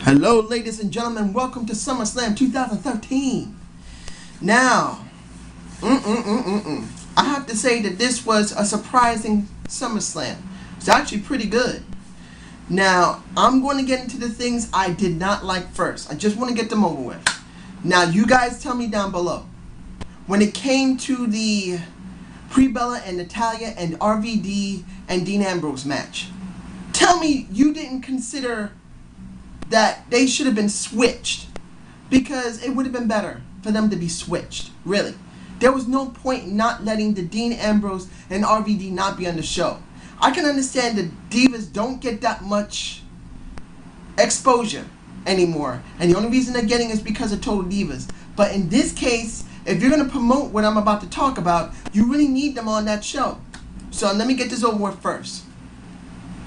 Hello, ladies and gentlemen. Welcome to Summerslam 2013. Now, I have to say that this was a surprising SummerSlam. It's actually pretty good. Now, I'm going to get into the things I did not like first. I just want to get them over with. Now, you guys tell me down below. When it came to the Brie and Natalya and RVD and Dean Ambrose match, tell me you didn't consider that they should have been switched, because it would have been better for them to be switched. Really, there was no point in not letting the Dean Ambrose and RVD not be on the show. I can understand the Divas don't get that much exposure anymore, and the only reason they're getting is because of Total Divas. But in this case, if you're going to promote what I'm about to talk about, you really need them on that show. So let me get this over with first.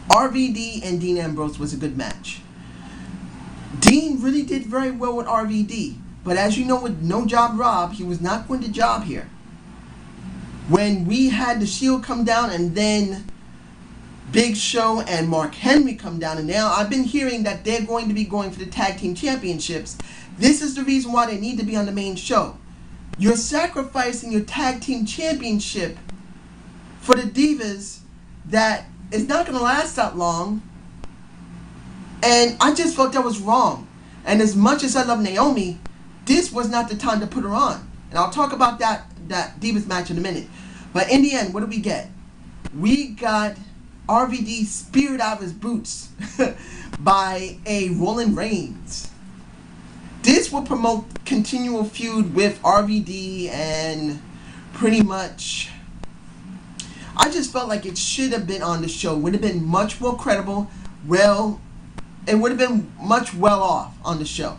RVD and Dean Ambrose was a good match. Dean really did very well with RVD, but as you know, with No Job Rob, he was not going to job here. When we had the Shield come down and then Big Show and Mark Henry come down, and now I've been hearing that they're going to be going for the tag team championships. This is the reason why they need to be on the main show. You're sacrificing your tag team championship for the Divas that is not going to last that long. And I just felt that was wrong. And as much as I love Naomi, this was not the time to put her on. And I'll talk about that Divas match in a minute. But in the end, what do we get? We got RVD speared out of his boots by a Roman Reigns. This will promote continual feud with RVD, and pretty much I just felt like it should have been on the show. Would have been much more credible. Well, it would have been much well off on the show.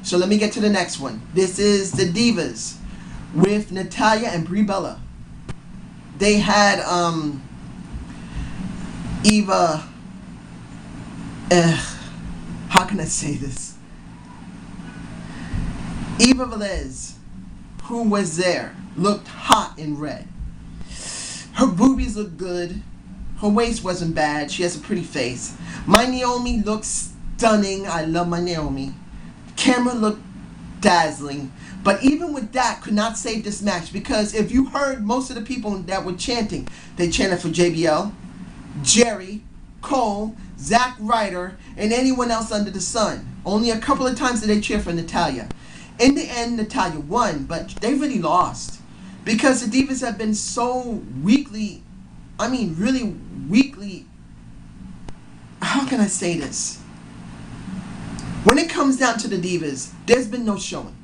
So let me get to the next one. This is the Divas with Natalya and Brie Bella. They had Eva. How can I say this? Eva Velez, who was there, looked hot in red. Her boobies looked good. Her waist wasn't bad. She has a pretty face. My Naomi looks stunning. I love my Naomi. Camera looked dazzling. But even with that, could not save this match, because if you heard most of the people that were chanting, they chanted for JBL, Jerry, Cole, Zack Ryder, and anyone else under the sun. Only a couple of times did they cheer for Natalya. In the end, Natalya won, but they really lost, because the Divas have been so weakly, really weakly. How can I say this? When it comes down to the Divas, there's been no showing.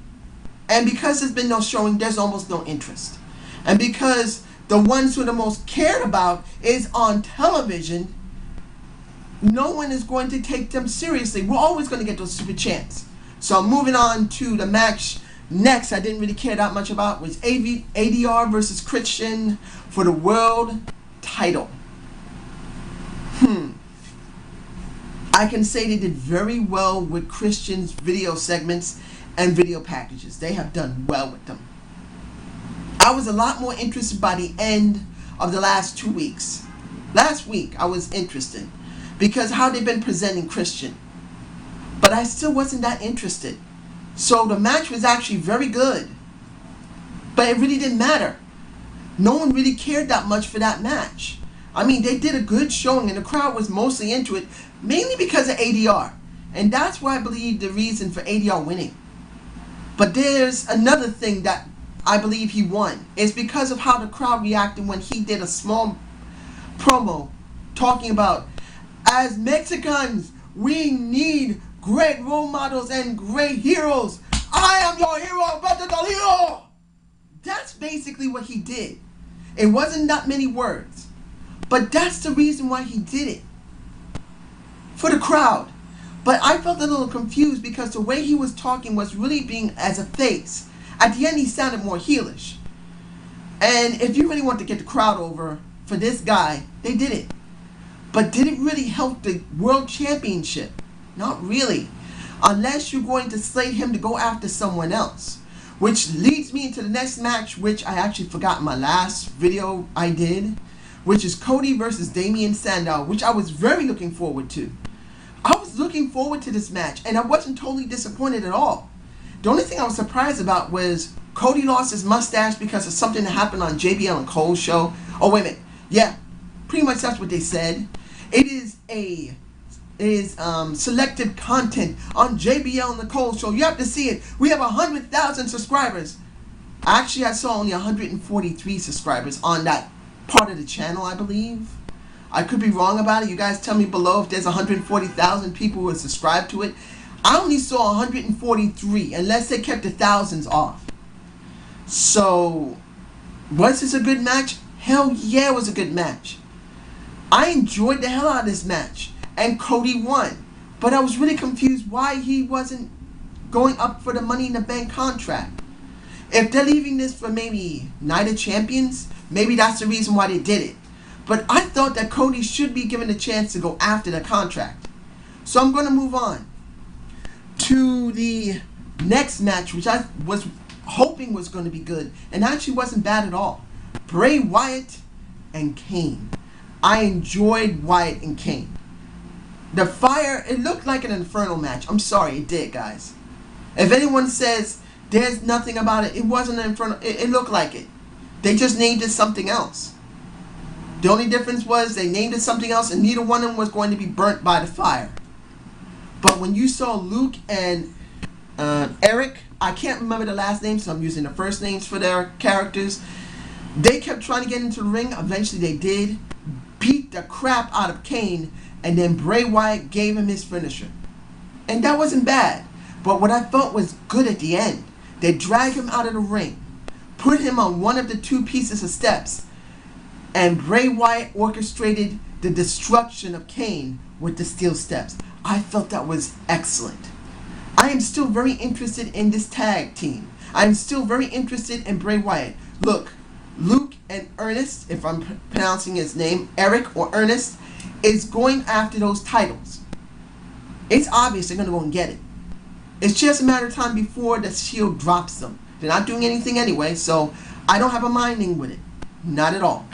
And because there's been no showing, there's almost no interest. And because the ones who are the most cared about is on television, no one is going to take them seriously. We're always going to get those super chants. So moving on to the match next, I didn't really care that much about, was ADR versus Christian for the world title. I can say they did very well with Christian's video segments and video packages. They have done well with them. I was a lot more interested by the end of the last 2 weeks. Last week I was interested because how they've been presenting Christian. But I still wasn't that interested. So the match was actually very good. But it really didn't matter. No one really cared that much for that match. They did a good showing and the crowd was mostly into it, mainly because of ADR. And that's why I believe the reason for ADR winning. But there's another thing that I believe he won. It's because of how the crowd reacted when he did a small promo talking about, as Mexicans, we need great role models and great heroes. I am your hero, Beto del Hero. That's basically what he did. It wasn't that many words. But that's the reason why he did it. For the crowd. But I felt a little confused because the way he was talking was really being as a face. At the end he sounded more heelish. And if you really want to get the crowd over for this guy, they did it. But did it really help the World Championship? Not really. Unless you're going to slate him to go after someone else. Which leads me into the next match, which I actually forgot in my last video I did, which is Cody versus Damien Sandow, which I was very looking forward to. I was looking forward to this match, and I wasn't totally disappointed at all. The only thing I was surprised about was Cody lost his mustache because of something that happened on JBL and Cole's show. Oh, wait a minute. Yeah, pretty much that's what they said. It is selected content on JBL and the Cole show. You have to see it. We have 100,000 subscribers. Actually, I saw only 143 subscribers on that part of the channel, I believe. I could be wrong about it. You guys tell me below if there's 140,000 people who are subscribed to it. I only saw 143, unless they kept the thousands off. So, was this a good match? Hell yeah, it was a good match. I enjoyed the hell out of this match, and Cody won. But I was really confused why he wasn't going up for the Money in the Bank contract. If they're leaving this for maybe Night of Champions, maybe that's the reason why they did it. But I thought that Cody should be given a chance to go after the contract. So I'm going to move on to the next match, which I was hoping was going to be good, and actually wasn't bad at all. Bray Wyatt and Kane. I enjoyed Wyatt and Kane. The fire, it looked like an Inferno match. I'm sorry, it did, guys. If anyone says there's nothing about it, it wasn't an Inferno. It looked like it. They just named it something else. The only difference was they named it something else, and neither one of them was going to be burnt by the fire. But when you saw Luke and Eric, I can't remember the last names, so I'm using the first names for their characters. They kept trying to get into the ring. Eventually they did. Beat the crap out of Kane, and then Bray Wyatt gave him his finisher. And that wasn't bad. But what I thought was good at the end, they dragged him out of the ring, put him on one of the two pieces of steps, and Bray Wyatt orchestrated the destruction of Kane with the steel steps. I felt that was excellent. I am still very interested in this tag team. I am still very interested in Bray Wyatt. Look, Luke and Ernest, if I'm pronouncing his name, Eric or Ernest, is going after those titles. It's obvious they're going to go and get it. It's just a matter of time before the Shield drops them. They're not doing anything anyway, so I don't have a minding with it. Not at all.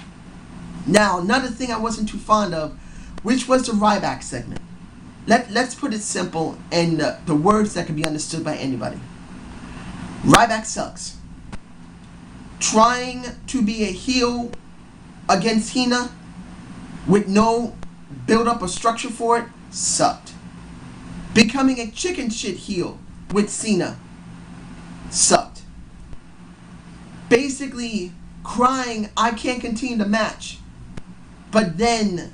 Now, another thing I wasn't too fond of, which was the Ryback segment. Let's put it simple in the words that can be understood by anybody. Ryback sucks. Trying to be a heel against Hina with no build-up or structure for it sucked. Becoming a chicken shit heel with Cena sucked. Basically crying, I can't continue the match. But then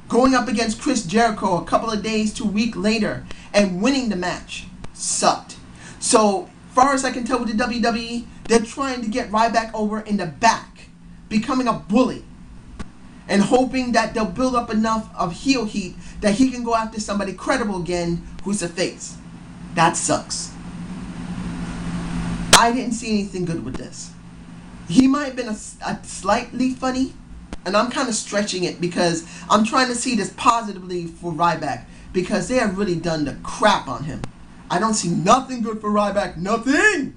going up against Chris Jericho a couple of days to a week later and winning the match sucked. So far as I can tell with the WWE, they're trying to get Ryback over in the back, becoming a bully, and hoping that they'll build up enough of heel heat that he can go after somebody credible again who's a face. That sucks. I didn't see anything good with this. He might have been a slightly funny, and I'm kind of stretching it because I'm trying to see this positively for Ryback, because they have really done the crap on him. I don't see nothing good for Ryback, nothing!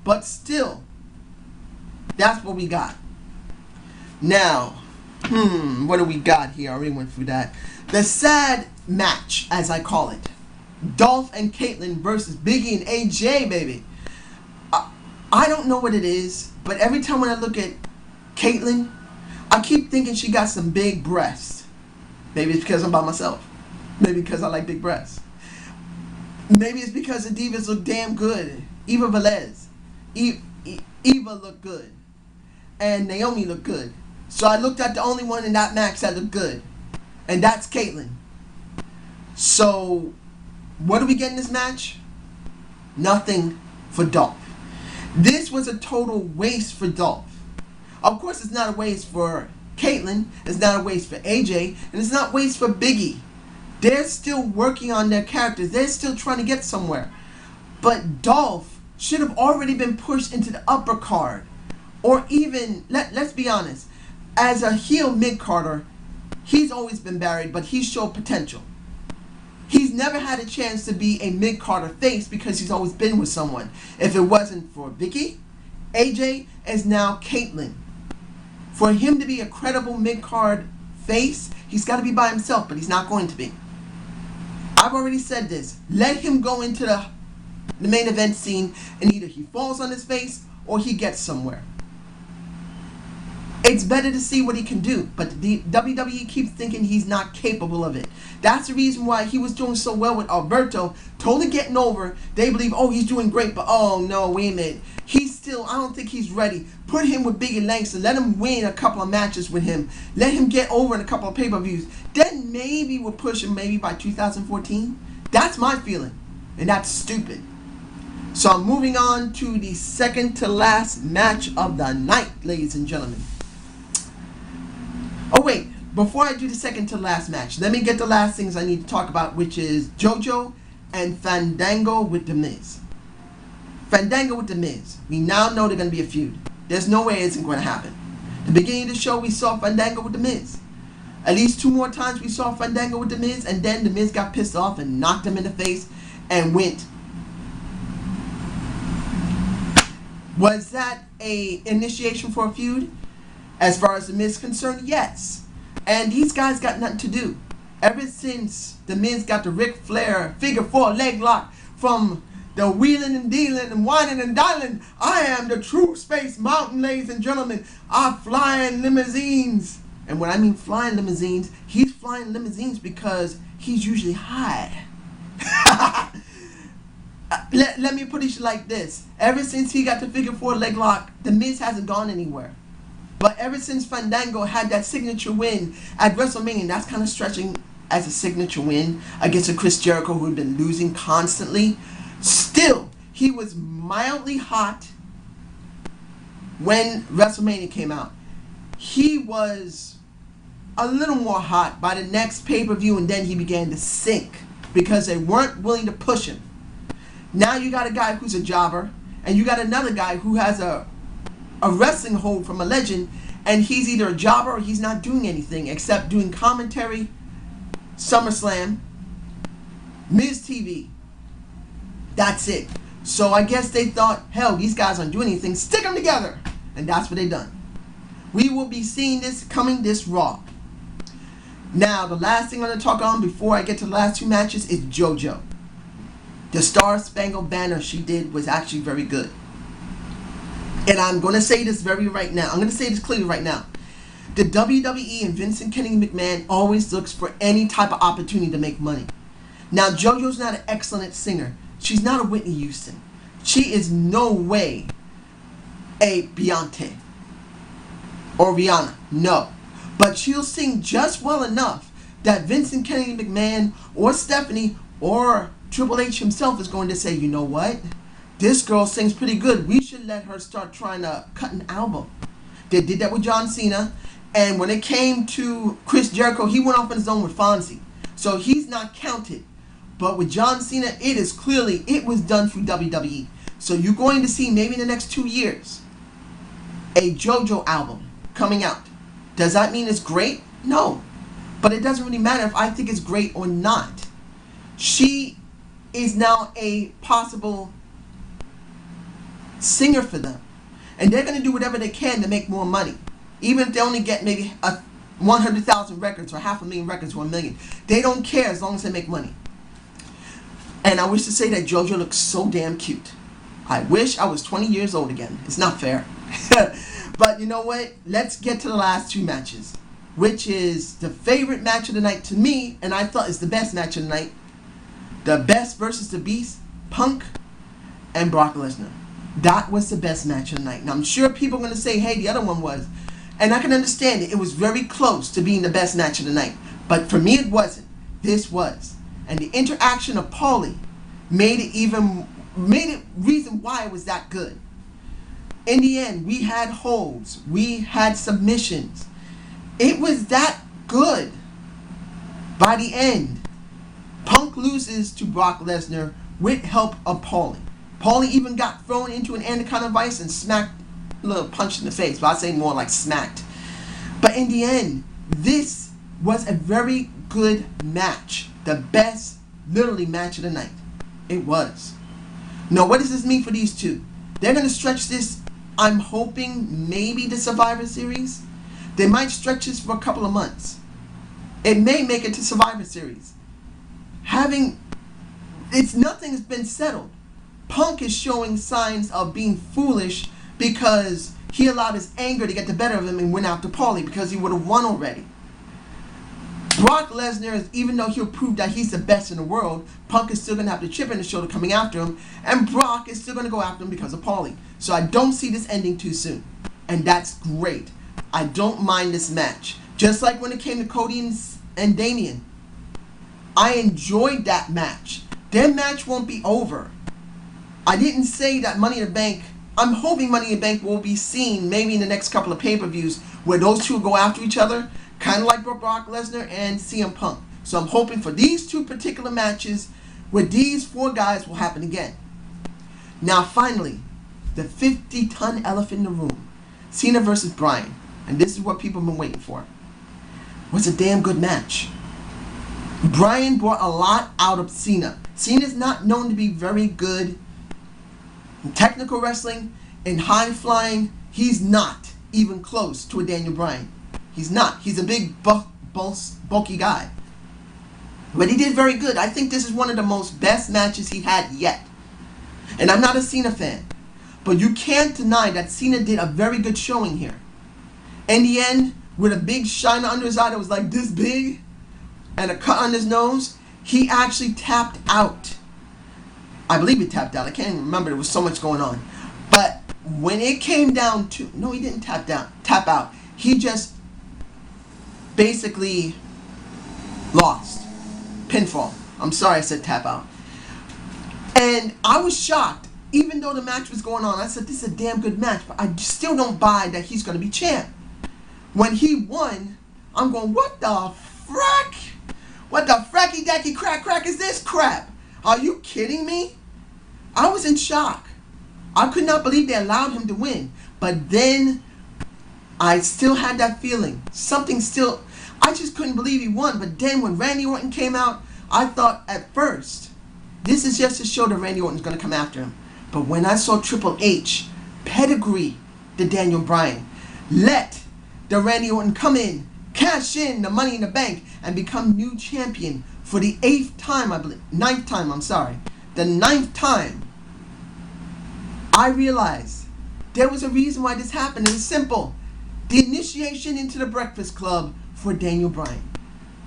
But still, that's what we got. Now, what do we got here? I already went through that. The sad match, as I call it. Dolph and Caitlyn versus Biggie and AJ, baby. I don't know what it is, but every time when I look at Caitlyn, I keep thinking she got some big breasts. Maybe it's because I'm by myself. Maybe because I like big breasts. Maybe it's because the divas look damn good. Eva Velez. Eva looked good. And Naomi looked good. So I looked at the only one in that match that looked good. And that's Caitlyn. So, what do we get in this match? Nothing for Dolph. This was a total waste for Dolph. Of course, it's not a waste for Caitlyn. It's not a waste for AJ. And it's not a waste for Biggie. They're still working on their characters. They're still trying to get somewhere. But Dolph should have already been pushed into the upper card. Or even, let's be honest, as a heel mid-carder, he's always been buried, but he showed potential. He's never had a chance to be a mid-carder face because he's always been with someone. If it wasn't for Vicky, AJ is now Caitlyn. For him to be a credible mid-card face, he's got to be by himself, but he's not going to be. I've already said this. Let him go into the main event scene, and either he falls on his face or he gets somewhere. It's better to see what he can do, but the WWE keeps thinking he's not capable of it. That's the reason why he was doing so well with Alberto, totally getting over. They believe, oh, he's doing great, but oh no, wait a minute. He's still, I don't think he's ready. Put him with Biggie Langston. Let him win a couple of matches with him. Let him get over in a couple of pay-per-views. Then maybe we'll push him maybe by 2014. That's my feeling, and that's stupid. So I'm moving on to the second to last match of the night, ladies and gentlemen. Oh wait, before I do the second to last match, let me get the last things I need to talk about, which is JoJo and Fandango with The Miz. Fandango with The Miz. We now know they're going to be a feud. There's no way it isn't going to happen. The beginning of the show, we saw Fandango with The Miz. At least 2 more times we saw Fandango with The Miz, and then The Miz got pissed off and knocked him in the face and went. Was that a initiation for a feud? As far as The Miz is concerned, yes. And these guys got nothing to do. Ever since The Miz got the Ric Flair figure 4 leg lock from the wheeling and dealing and whining and dialing, I am the true Space Mountain, ladies and gentlemen. I fly in limousines. And when I mean flying limousines, he's flying limousines because he's usually high. Let me put it like this. Ever since he got the figure 4 leg lock, The Miz hasn't gone anywhere. But ever since Fandango had that signature win at WrestleMania, that's kind of stretching as a signature win against a Chris Jericho who had been losing constantly. Still, he was mildly hot when WrestleMania came out. He was a little more hot by the next pay-per-view, and then he began to sink because they weren't willing to push him. Now you got a guy who's a jobber, and you got another guy who has a wrestling hold from a legend, and he's either a jobber or he's not doing anything except doing commentary, Summerslam, Miz TV. That's it. So I guess they thought, hell, these guys aren't doing anything, stick them together. And that's what they done. We will be seeing this coming this Raw. Now, the last thing I'm going to talk on before I get to the last 2 matches is JoJo. The Star Spangled Banner she did was actually very good. And I'm going to say this clearly right now. The WWE and Vincent Kennedy McMahon always looks for any type of opportunity to make money. Now, JoJo's not an excellent singer. She's not a Whitney Houston. She is no way a Beyonce or Rihanna. No. But she'll sing just well enough that Vincent Kennedy McMahon or Stephanie or Triple H himself is going to say, you know what? This girl sings pretty good. We should let her start trying to cut an album. They did that with John Cena. And when it came to Chris Jericho, he went off on his own with Fonzie. So he's not counted. But with John Cena, it was done through WWE. So you're going to see maybe in the next 2 years a JoJo album coming out. Does that mean it's great? No. But it doesn't really matter if I think it's great or not. She is now a possible singer for them, and they're going to do whatever they can to make more money, even if they only get maybe 100,000 records or 500,000 records or 1 million. They don't care as long as they make money. And I wish to say that JoJo looks so damn cute. I wish I was 20 years old again. It's not fair. But you know what? Let's get to the last 2 matches, which is the favorite match of the night to me, and I thought is the best match of the night. The Best versus the Beast, Punk and Brock Lesnar. That was the best match of the night. Now, I'm sure people are going to say, hey, the other one was. And I can understand it. It was very close to being the best match of the night. But for me, it wasn't. This was. And the interaction of Paulie made it reason why it was that good. In the end, we had holds. We had submissions. It was that good. By the end, Punk loses to Brock Lesnar with help of Paulie. Paulie even got thrown into an anaconda vice and smacked, a little punch in the face, but I'd say more like smacked. But in the end, this was a very good match. The best, literally, match of the night. It was. Now, what does this mean for these two? They're going to stretch this, I'm hoping, maybe the Survivor Series. They might stretch this for a couple of months. It may make it to Survivor Series. nothing has been settled. Punk is showing signs of being foolish because he allowed his anger to get the better of him and went after Paulie because he would have won already. Brock Lesnar, even though he'll prove that he's the best in the world, Punk is still going to have the chip in the shoulder coming after him, and Brock is still going to go after him because of Paulie. So I don't see this ending too soon, and that's great. I don't mind this match. Just like when it came to Cody and Damian, I enjoyed that match. Their match won't be over. I didn't say that Money in the Bank. I'm hoping Money in the Bank will be seen maybe in the next couple of pay-per-views where those two go after each other, kind of like Brock Lesnar and CM Punk. So I'm hoping for these two particular matches where these four guys will happen again. Now finally, the 50-ton elephant in the room, Cena versus Bryan. And this is what people have been waiting for. Was a damn good match. Bryan brought a lot out of Cena. Cena's not known to be very good in technical wrestling, in high flying. He's not even close to a Daniel Bryan. He's not. He's a big, bulky guy. But he did very good. I think this is one of the most best matches he had yet. And I'm not a Cena fan, but you can't deny that Cena did a very good showing here. In the end, with a big shine under his eye that was like this big, and a cut on his nose, he actually tapped out. I believe he tapped out. I can't even remember. There was so much going on. But when it came down to... No, he didn't tap out. He just basically lost. Pinfall. I'm sorry I said tap out. And I was shocked. Even though the match was going on, I said, this is a damn good match. But I still don't buy that he's going to be champ. When he won, I'm going, what the frack? What the fracky dacky crack is this crap? Are you kidding me? I was in shock. I could not believe they allowed him to win. But then I still had that feeling. I just couldn't believe he won. But then when Randy Orton came out, I thought at first, this is just to show that Randy Orton's going to come after him. But when I saw Triple H pedigree the Daniel Bryan, let the Randy Orton come in, cash in the Money in the Bank, and become new champion for the 9th time, the 9th time, I realized there was a reason why this happened. It was simple. The initiation into the Breakfast Club for Daniel Bryan.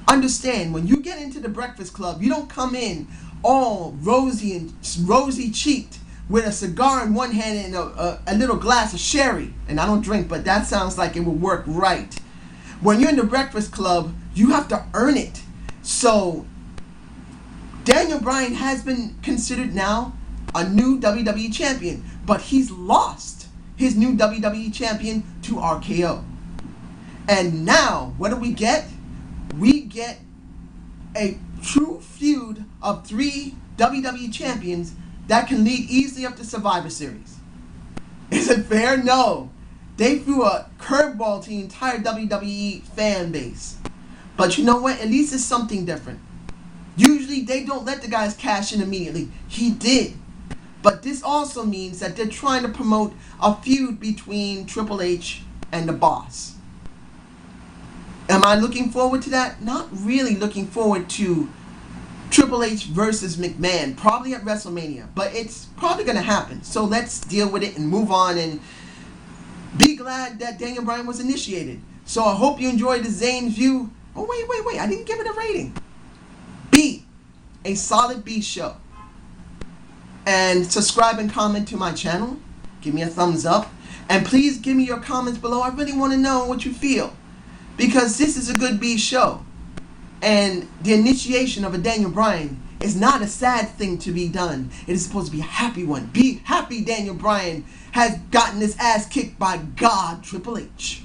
Understand, when you get into the Breakfast Club, you don't come in all rosy cheeked with a cigar in one hand and a little glass of sherry. And I don't drink, but that sounds like it would work right. When you're in the Breakfast Club, you have to earn it. So Daniel Bryan has been considered now a new WWE champion, but he's lost his new WWE champion to RKO. And now, what do we get? We get a true feud of 3 WWE champions that can lead easily up to Survivor Series. Is it fair? No. They threw a curveball to the entire WWE fan base. But you know what? At least it's something different. Usually they don't let the guys cash in immediately. He did. But this also means that they're trying to promote a feud between Triple H and the Boss. Am I looking forward to that? Not really looking forward to Triple H versus McMahon, probably at WrestleMania, but it's probably going to happen. So let's deal with it and move on and be glad that Daniel Bryan was initiated. So I hope you enjoyed the Zane view. Oh, wait, I didn't give it a rating. B, a solid B show. And subscribe and comment to my channel. Give me a thumbs up. And please give me your comments below. I really want to know what you feel, because this is a good B show. And the initiation of a Daniel Bryan is not a sad thing to be done. It is supposed to be a happy one. Be happy Daniel Bryan has gotten his ass kicked by God Triple H.